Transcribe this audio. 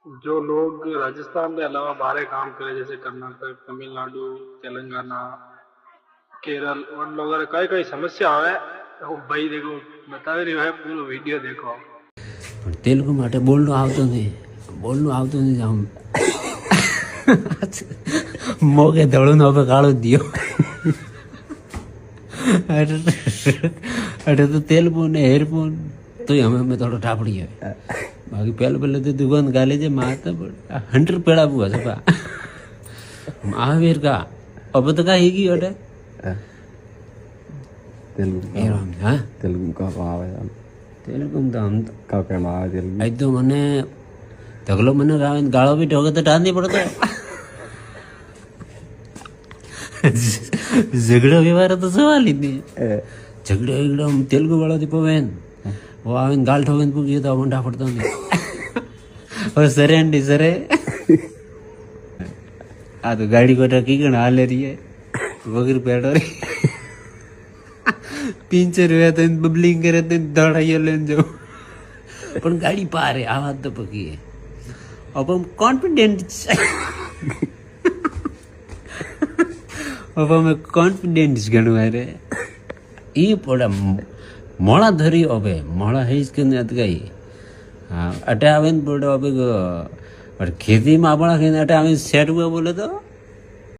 जो लोग राजस्थान के अलावा बाहर काम करे जैसे कर्नाटक, तमिलनाडु, तेलंगाना, केरल और लोग कई कई समस्या आवे तो भाई देखो बता रही है पूरा वीडियो देखो પણ તેલુગુ માટે બોલનું આવતું નથી આમ મોગે ધોળું હવે કાળું જ દિયો એટલે તો તેલુગુ ને હેરફોન તો અમે થોડો ટાપડી આવે બાકી પહેલે તો દુકાન ગાલે છે માતા પણ 100 પેડા બુआ સપા મહાવીર કા अब तो का हीगी अटे तेलुगु का आवे तेलुगु तो हम का कहना आवे तेलुगु आज तो मने तगलो मने गाळो भी ठोके तो टालनी पड़ता झगड़ो व्यवहार तो सवाल ही नहीं झगड़ो एकदम तेलुगु वाला थी पवेन वो आवेन गाल ठोकेन पूछिए तो मंडा पड़ता नहीं और सरे अंडी सरे आ तो गाड़ी को टकी गण हाले रही है वगैरह पेड़ो रही पिंचर हुआ तो बबलिंग करे तो दौड़ाइए लेन जाओ पर गाड़ी पार है आवाज तो पकी है अब हम कॉन्फिडेंट अब हम कॉन्फिडेंट गणु है रे ये पड़ा मोड़ा धरी अबे मोड़ा है इसके अंदर गई हाँ अटे आवेन पड़ो अबे और खेती में अपना खेती अटे आवेन सेट हुआ बोले तो